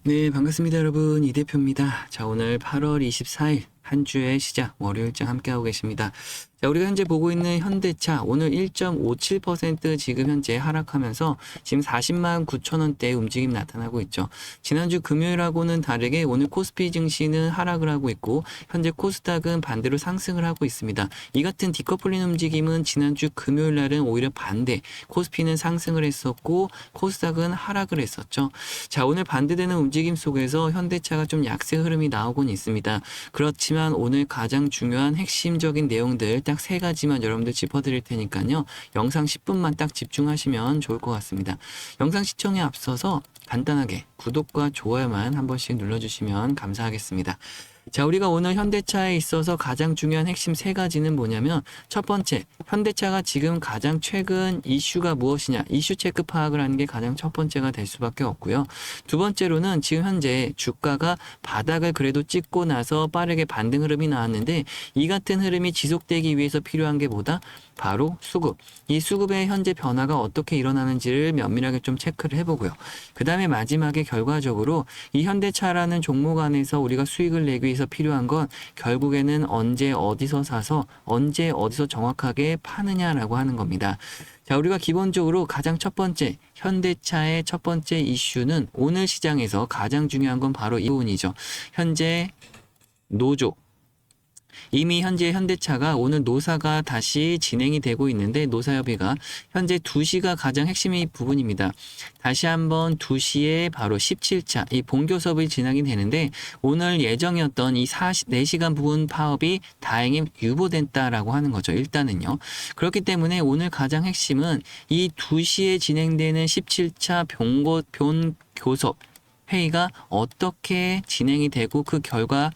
네, 반갑습니다, 여러분. 이 대표입니다. 자, 오늘 8월 24일 한 주의 시작 월요일장 함께하고 계십니다. 자, 우리가 현재 보고 있는 현대차 오늘 1.57% 지금 현재 하락하면서 지금 40만 9천 원대의 움직임 나타나고 있죠. 지난주 금요일하고는 다르게 오늘 코스피 증시는 하락을 하고 있고 현재 코스닥은 반대로 상승을 하고 있습니다. 이 같은 디커플링 움직임은 지난주 금요일 날은 오히려 반대, 코스피는 상승을 했었고 코스닥은 하락을 했었죠. 자, 오늘 반대되는 움직임 속에서 현대차가 좀 약세 흐름이 나오곤 있습니다. 그렇지만 오늘 가장 중요한 핵심적인 내용들 딱 세 가지만 여러분들 짚어드릴 테니까요. 영상 10분만 딱 집중하시면 좋을 것 같습니다. 영상 시청에 앞서서 간단하게 구독과 좋아요만 한 번씩 눌러주시면 감사하겠습니다. 자, 우리가 오늘 현대차에 있어서 가장 중요한 핵심 세 가지는 뭐냐면 첫 번째, 현대차가 지금 가장 최근 이슈가 무엇이냐, 이슈 체크 파악을 하는 게 가장 첫 번째가 될 수밖에 없고요. 두 번째로는 지금 현재 주가가 바닥을 그래도 찍고 나서 빠르게 반등 흐름이 나왔는데 이 같은 흐름이 지속되기 위해서 필요한 게 뭐다? 바로 수급. 이 수급의 현재 변화가 어떻게 일어나는지를 면밀하게 좀 체크를 해보고요. 그 다음에 마지막에 결과적으로 이 현대차라는 종목 안에서 우리가 수익을 내기 위해서 필요한 건 결국에는 언제 어디서 사서 언제 어디서 정확하게 파느냐라고 하는 겁니다. 자, 우리가 기본적으로 가장 첫 번째, 현대차의 첫 번째 이슈는 오늘 시장에서 가장 중요한 건 바로 이 부분이죠. 현재 노조. 이미 현재 현대차가 오늘 노사가 다시 진행이 되고 있는데 노사협의가 현재 2시가 가장 핵심의 부분입니다. 다시 한번 2시에 바로 17차 이 본교 수업이 진행이 되는데 오늘 예정이었던 이 4시간 부분 파업이 다행히 유보됐다라고 하는 거죠. 일단은요. 그렇기 때문에 오늘 가장 핵심은 이 2시에 진행되는 17차 본교섭 회의가 어떻게 진행이 되고 그 결과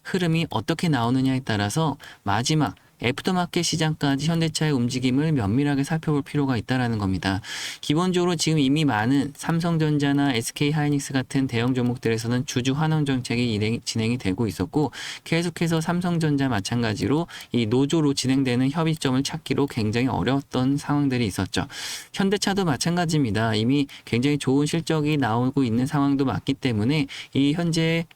흐름이 어떻게 나오느냐에 따라서 마지막 애프터마켓 시장까지 현대차의 움직임을 면밀하게 살펴볼 필요가 있다는 겁니다. 기본적으로 지금 이미 많은 삼성전자나 SK하이닉스 같은 대형 종목들에서는 주주 환원 정책이 진행이 되고 있었고 계속해서 삼성전자 마찬가지로 이 노조로 진행되는 협의점을 찾기로 굉장히 어려웠던 상황들이 있었죠. 현대차도 마찬가지입니다. 이미 굉장히 좋은 실적이 나오고 있는 상황도 맞기 때문에 이 현재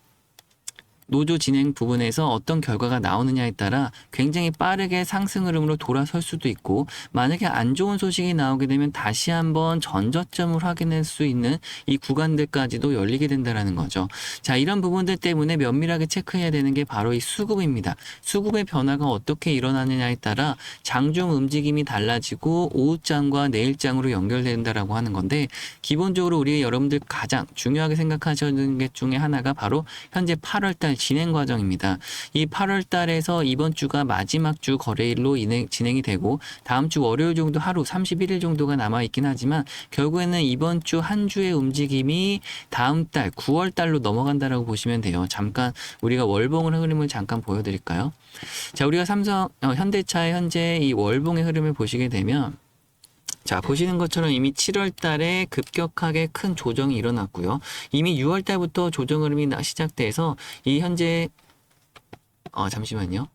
노조 진행 부분에서 어떤 결과가 나오느냐에 따라 굉장히 빠르게 상승 흐름으로 돌아설 수도 있고 만약에 안 좋은 소식이 나오게 되면 다시 한번 전저점을 확인할 수 있는 이 구간들까지도 열리게 된다는 거죠. 자, 이런 부분들 때문에 면밀하게 체크해야 되는 게 바로 이 수급입니다. 수급의 변화가 어떻게 일어나느냐에 따라 장중 움직임이 달라지고 오후장과 내일장으로 연결된다라고 하는 건데 기본적으로 우리 여러분들 가장 중요하게 생각하셔야 되는 게 중에 하나가 바로 현재 8월달 진행 과정입니다. 이 8월 달에서 이번 주가 마지막 주 거래일로 진행이 되고 다음 주 월요일 정도 하루 31일 정도가 남아있긴 하지만 결국에는 이번 주 한 주의 움직임이 다음 달 9월 달로 넘어간다라고 보시면 돼요. 잠깐 우리가 월봉의 흐름을 잠깐 보여드릴까요? 자, 우리가 현대차의 현재 이 월봉의 흐름을 보시게 되면 자, 보시는 것처럼 이미 7월 달에 급격하게 큰 조정이 일어났고요. 이미 6월 달부터 조정 흐름이 시작돼서 이 현재 잠시만요.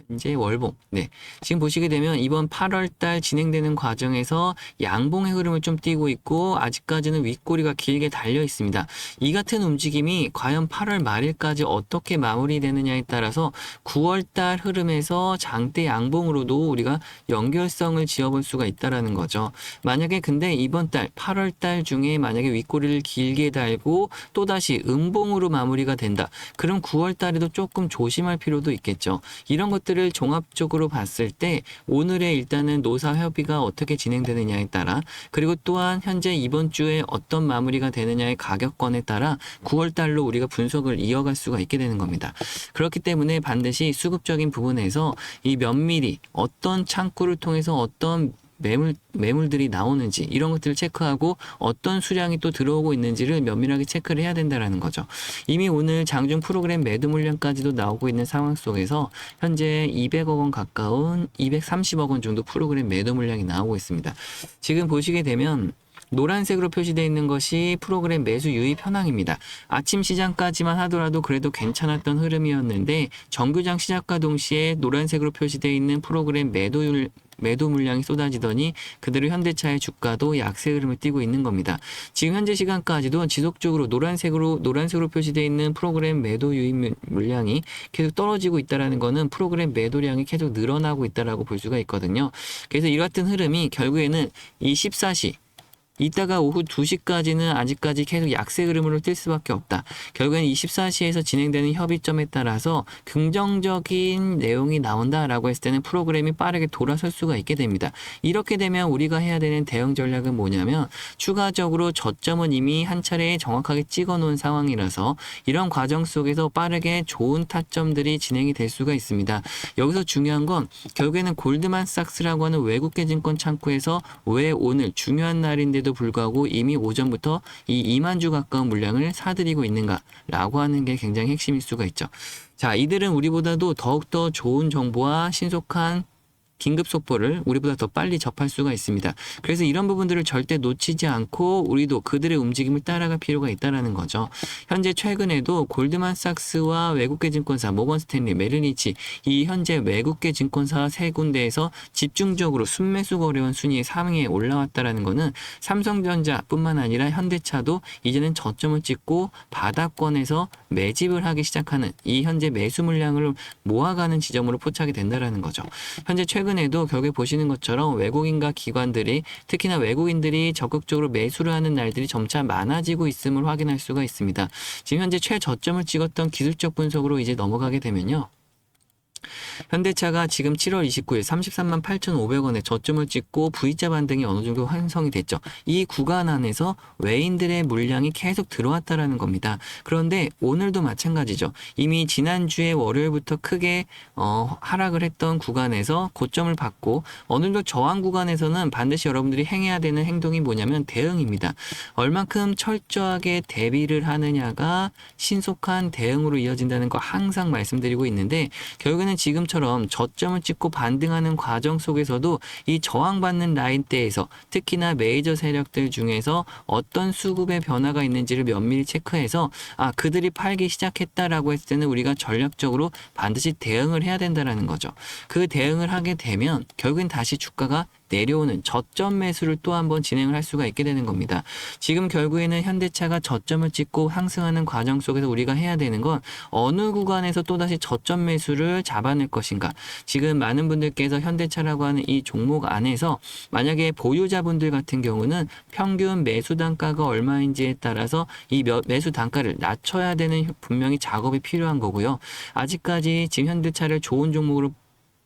현재 월봉. 네. 지금 보시게 되면 이번 8월 달 진행되는 과정에서 양봉의 흐름을 좀 띄고 있고 아직까지는 윗꼬리가 길게 달려 있습니다. 이 같은 움직임이 과연 8월 말일까지 어떻게 마무리되느냐에 따라서 9월 달 흐름에서 장대 양봉으로도 우리가 연결성을 지어볼 수가 있다라는 거죠. 만약에 근데 이번 달 8월 달 중에 만약에 윗꼬리를 길게 달고 또다시 음봉으로 마무리가 된다. 그럼 9월 달에도 조금 조심할 필요도 있겠죠. 이런 것들 를 종합적으로 봤을 때 오늘의 일단은 노사 협의가 어떻게 진행되느냐에 따라 그리고 또한 현재 이번 주에 어떤 마무리가 되느냐의 가격권에 따라 9월 달로 우리가 분석을 이어갈 수가 있게 되는 겁니다. 그렇기 때문에 반드시 수급적인 부분에서 이 면밀히 어떤 창구를 통해서 어떤 매물들이 나오는지 이런 것들을 체크하고 어떤 수량이 또 들어오고 있는지를 면밀하게 체크를 해야 된다는 거죠. 이미 오늘 장중 프로그램 매도 물량까지도 나오고 있는 상황 속에서 현재 200억 원 가까운 230억 원 정도 프로그램 매도 물량이 나오고 있습니다. 지금 보시게 되면 노란색으로 표시되어 있는 것이 프로그램 매수 유입 현황입니다. 아침 시장까지만 하더라도 그래도 괜찮았던 흐름이었는데 정규장 시작과 동시에 노란색으로 표시되어 있는 프로그램 매도 물량이 쏟아지더니 그대로 현대차의 주가도 약세 흐름을 띠고 있는 겁니다. 지금 현재 시간까지도 지속적으로 노란색으로 표시되어 있는 프로그램 매도 유입 물량이 계속 떨어지고 있다라는 거는 프로그램 매도량이 계속 늘어나고 있다라고 볼 수가 있거든요. 그래서 이 같은 흐름이 결국에는 이 14시 이따가 오후 2시까지는 아직까지 계속 약세 흐름으로 뛸 수밖에 없다. 결국엔 24시에서 진행되는 협의점에 따라서 긍정적인 내용이 나온다라고 했을 때는 프로그램이 빠르게 돌아설 수가 있게 됩니다. 이렇게 되면 우리가 해야 되는 대응 전략은 뭐냐면 추가적으로 저점은 이미 한 차례 정확하게 찍어 놓은 상황이라서 이런 과정 속에서 빠르게 좋은 타점들이 진행이 될 수가 있습니다. 여기서 중요한 건 결국에는 골드만삭스라고 하는 외국계 증권 창구에서 왜 오늘 중요한 날인데도 불구하고 이미 오전부터 이 2만 주 가까운 물량을 사들이고 있는가라고 하는 게 굉장히 핵심일 수가 있죠. 자, 이들은 우리보다도 더욱더 좋은 정보와 신속한 긴급 속보를 우리보다 더 빨리 접할 수가 있습니다. 그래서 이런 부분들을 절대 놓치지 않고 우리도 그들의 움직임을 따라갈 필요가 있다는 거죠. 현재 최근에도 골드만삭스와 외국계 증권사 모건스탠리, 메릴린치 이 현재 외국계 증권사 세 군데에서 집중적으로 순매수 거래원 순위의 상위에 올라왔다는 거는 삼성전자뿐만 아니라 현대차도 이제는 저점을 찍고 바닥권에서 매집을 하기 시작하는 이 현재 매수 물량을 모아가는 지점으로 포착이 된다는 거죠. 현재 최근에도 결국에 보시는 것처럼 외국인과 기관들이 특히나 외국인들이 적극적으로 매수를 하는 날들이 점차 많아지고 있음을 확인할 수가 있습니다. 지금 현재 최저점을 찍었던 기술적 분석으로 이제 넘어가게 되면요. 현대차가 지금 7월 29일 33만 8,500원에 저점을 찍고 V자 반등이 어느 정도 완성이 됐죠. 이 구간 안에서 외인들의 물량이 계속 들어왔다라는 겁니다. 그런데 오늘도 마찬가지죠. 이미 지난주에 월요일부터 크게 하락을 했던 구간에서 고점을 받고 어느 정도 저항 구간에서는 반드시 여러분들이 행해야 되는 행동이 뭐냐면 대응입니다. 얼만큼 철저하게 대비를 하느냐가 신속한 대응으로 이어진다는 거 항상 말씀드리고 있는데 결국에는 지금처럼 저점을 찍고 반등하는 과정 속에서도 이 저항받는 라인대에서 특히나 메이저 세력들 중에서 어떤 수급의 변화가 있는지를 면밀히 체크해서 그들이 팔기 시작했다라고 했을 때는 우리가 전략적으로 반드시 대응을 해야 된다는 거죠. 그 대응을 하게 되면 결국엔 다시 주가가 내려오는 저점 매수를 또 한번 진행을 할 수가 있게 되는 겁니다. 지금 결국에는 현대차가 저점을 찍고 상승하는 과정 속에서 우리가 해야 되는 건 어느 구간에서 또다시 저점 매수를 잡아낼 것인가. 지금 많은 분들께서 현대차라고 하는 이 종목 안에서 만약에 보유자분들 같은 경우는 평균 매수 단가가 얼마인지에 따라서 이 매수 단가를 낮춰야 되는 분명히 작업이 필요한 거고요. 아직까지 지금 현대차를 좋은 종목으로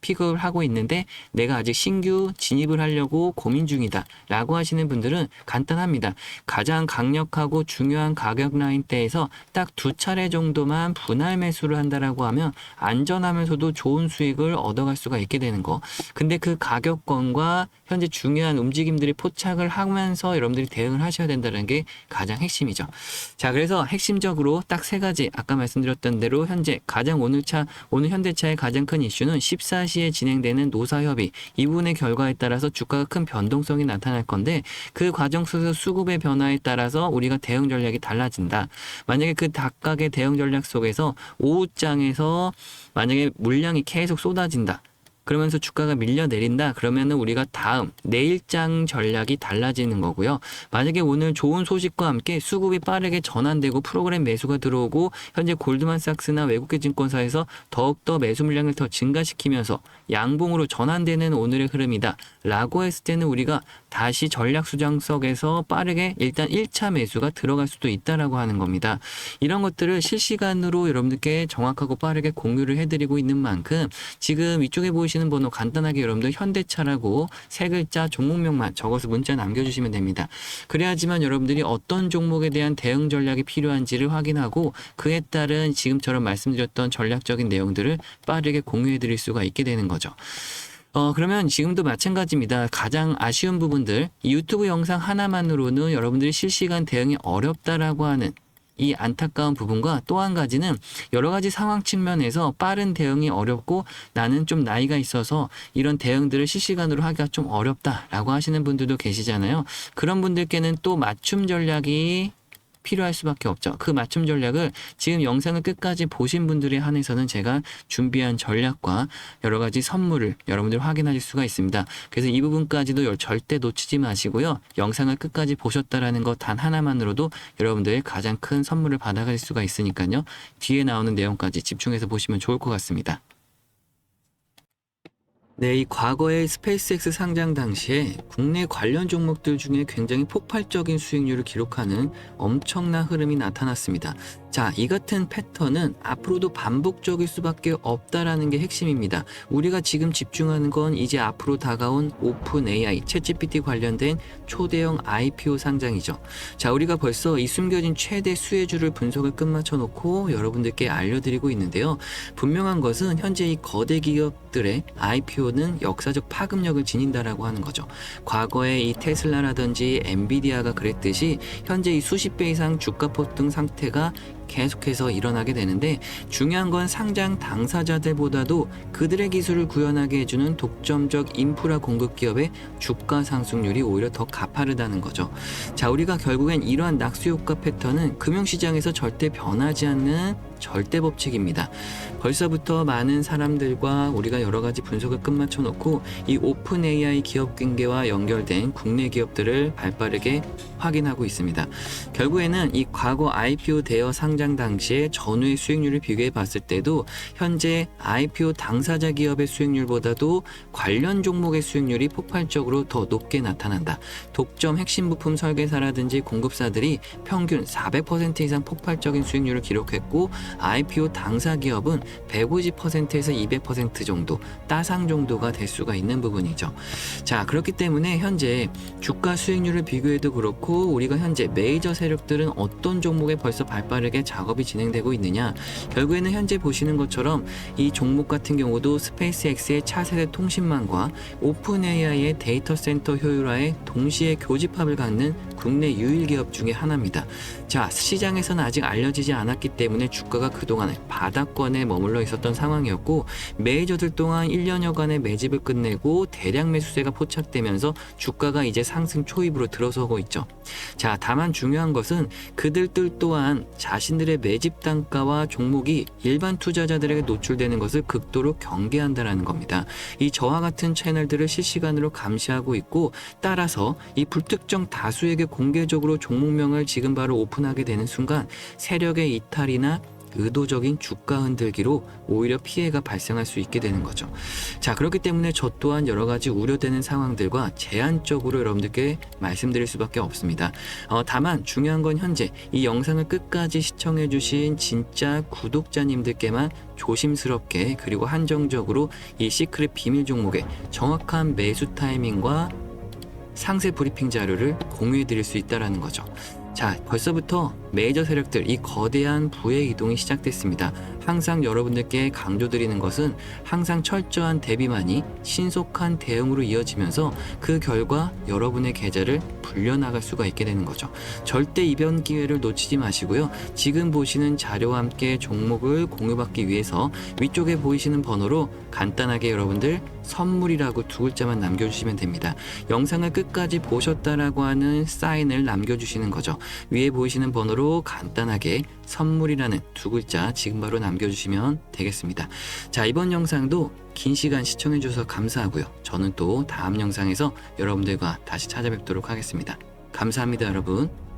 픽업을 하고 있는데 내가 아직 신규 진입을 하려고 고민 중이다 라고 하시는 분들은 간단합니다. 가장 강력하고 중요한 가격 라인대에서 딱 2차례 정도만 분할 매수를 한다라고 하면 안전하면서도 좋은 수익을 얻어갈 수가 있게 되는 거. 근데 그 가격권과 현재 중요한 움직임들이 포착을 하면서 여러분들이 대응을 하셔야 된다는 게 가장 핵심이죠. 자, 그래서 핵심적으로 딱 3가지 아까 말씀드렸던 대로 현재 가장 오늘 현대차의 가장 큰 이슈는 14시에 진행되는 노사협의 이 부분의 결과에 따라서 주가가 큰 변동성이 나타날 건데 그 과정 속에서 수급의 변화에 따라서 우리가 대응 전략이 달라진다. 만약에 그 각각의 대응 전략 속에서 오후장에서 만약에 물량이 계속 쏟아진다. 그러면서 주가가 밀려 내린다. 그러면은 우리가 다음 내일장 전략이 달라지는 거고요. 만약에 오늘 좋은 소식과 함께 수급이 빠르게 전환되고 프로그램 매수가 들어오고 현재 골드만삭스나 외국계 증권사에서 더욱더 매수 물량을 더 증가시키면서 양봉으로 전환되는 오늘의 흐름이다. 라고 했을 때는 우리가 다시 전략 수장석에서 빠르게 일단 1차 매수가 들어갈 수도 있다라고 하는 겁니다. 이런 것들을 실시간으로 여러분들께 정확하고 빠르게 공유를 해드리고 있는 만큼 지금 위쪽에 보이시는 번호 간단하게 여러분들 현대차라고 3글자 종목명만 적어서 문자 남겨주시면 됩니다. 그래야지만 여러분들이 어떤 종목에 대한 대응 전략이 필요한지를 확인하고 그에 따른 지금처럼 말씀드렸던 전략적인 내용들을 빠르게 공유해드릴 수가 있게 되는 거죠. 그러면 지금도 마찬가지입니다. 가장 아쉬운 부분들, 이 유튜브 영상 하나만으로는 여러분들이 실시간 대응이 어렵다라고 하는 이 안타까운 부분과 또 한 가지는 여러 가지 상황 측면에서 빠른 대응이 어렵고 나는 좀 나이가 있어서 이런 대응들을 실시간으로 하기가 좀 어렵다라고 하시는 분들도 계시잖아요. 그런 분들께는 또 맞춤 전략이 필요할 수밖에 없죠. 그 맞춤 전략을 지금 영상을 끝까지 보신 분들에 한해서는 제가 준비한 전략과 여러 가지 선물을 여러분들 확인하실 수가 있습니다. 그래서 이 부분까지도 절대 놓치지 마시고요. 영상을 끝까지 보셨다라는 것 단 하나만으로도 여러분들의 가장 큰 선물을 받아갈 수가 있으니까요. 뒤에 나오는 내용까지 집중해서 보시면 좋을 것 같습니다. 네, 이 과거의 스페이스X 상장 당시에 국내 관련 종목들 중에 굉장히 폭발적인 수익률을 기록하는 엄청난 흐름이 나타났습니다. 자, 이 같은 패턴은 앞으로도 반복적일 수밖에 없다라는 게 핵심입니다. 우리가 지금 집중하는 건 이제 앞으로 다가온 오픈 AI, 챗GPT 관련된 초대형 IPO 상장이죠. 자, 우리가 벌써 이 숨겨진 최대 수혜주를 분석을 끝마쳐 놓고 여러분들께 알려드리고 있는데요. 분명한 것은 현재 이 거대 기업들의 IPO는 역사적 파급력을 지닌다라고 하는 거죠. 과거에 이 테슬라라든지 엔비디아가 그랬듯이 현재 이 수십 배 이상 주가 폭등 상태가 계속해서 일어나게 되는데, 중요한 건 상장 당사자들보다도 그들의 기술을 구현하게 해주는 독점적 인프라 공급 기업의 주가 상승률이 오히려 더 가파르다는 거죠. 자, 우리가 결국엔 이러한 낙수 효과 패턴은 금융시장에서 절대 변하지 않는 절대 법칙입니다. 벌써부터 많은 사람들과 우리가 여러 가지 분석을 끝마쳐 놓고 이 오픈 AI 기업 경계와 연결된 국내 기업들을 발빠르게 확인하고 있습니다. 결국에는 이 과거 IPO 대여 상장 당시의 전후의 수익률을 비교해 봤을 때도 현재 IPO 당사자 기업의 수익률보다도 관련 종목의 수익률이 폭발적으로 더 높게 나타난다. 독점 핵심 부품 설계사라든지 공급사들이 평균 400% 이상 폭발적인 수익률을 기록했고, IPO 당사 기업은 150%에서 200% 정도, 따상 정도가 될 수가 있는 부분이죠. 자, 그렇기 때문에 현재 주가 수익률을 비교해도 그렇고 우리가 현재 메이저 세력들은 어떤 종목에 벌써 발빠르게 작업이 진행되고 있느냐, 결국에는 현재 보시는 것처럼 이 종목 같은 경우도 스페이스X의 차세대 통신망과 오픈 AI의 데이터 센터 효율화에 동시에 교집합을 갖는 국내 유일 기업 중에 하나입니다. 자, 시장에서는 아직 알려지지 않았기 때문에 주가가 그동안 바닥권에 머물러 있었던 상황이었고, 메이저들 또한 1년여간의 매집을 끝내고 대량 매수세가 포착되면서 주가가 이제 상승 초입으로 들어서고 있죠. 자, 다만 중요한 것은 그들들 또한 자신들의 매집 단가와 종목이 일반 투자자들에게 노출되는 것을 극도로 경계한다라는 겁니다. 이 저와 같은 채널들을 실시간으로 감시하고 있고, 따라서 이 불특정 다수에게 공개적으로 종목명을 지금 바로 오픈하게 되는 순간 세력의 이탈이나 의도적인 주가 흔들기로 오히려 피해가 발생할 수 있게 되는 거죠. 자, 그렇기 때문에 저 또한 여러 가지 우려되는 상황들과 제한적으로 여러분들께 말씀드릴 수밖에 없습니다. 다만 중요한 건 현재 이 영상을 끝까지 시청해 주신 진짜 구독자님들께만 조심스럽게 그리고 한정적으로 이 시크릿 비밀 종목의 정확한 매수 타이밍과 상세 브리핑 자료를 공유해 드릴 수 있다는 거죠. 자, 벌써부터 메이저 세력들, 이 거대한 부의 이동이 시작됐습니다. 항상 여러분들께 강조드리는 것은 항상 철저한 대비만이 신속한 대응으로 이어지면서 그 결과 여러분의 계좌를 불려나갈 수가 있게 되는 거죠. 절대 이변 기회를 놓치지 마시고요. 지금 보시는 자료와 함께 종목을 공유받기 위해서 위쪽에 보이시는 번호로 간단하게 여러분들 선물이라고 두 글자만 남겨주시면 됩니다. 영상을 끝까지 보셨다라고 하는 사인을 남겨주시는 거죠. 위에 보이시는 번호로 간단하게 선물이라는 두 글자 지금 바로 남겨주시면 되겠습니다. 자, 이번 영상도 긴 시간 시청해주셔서 감사하고요. 저는 또 다음 영상에서 여러분들과 다시 찾아뵙도록 하겠습니다. 감사합니다, 여러분.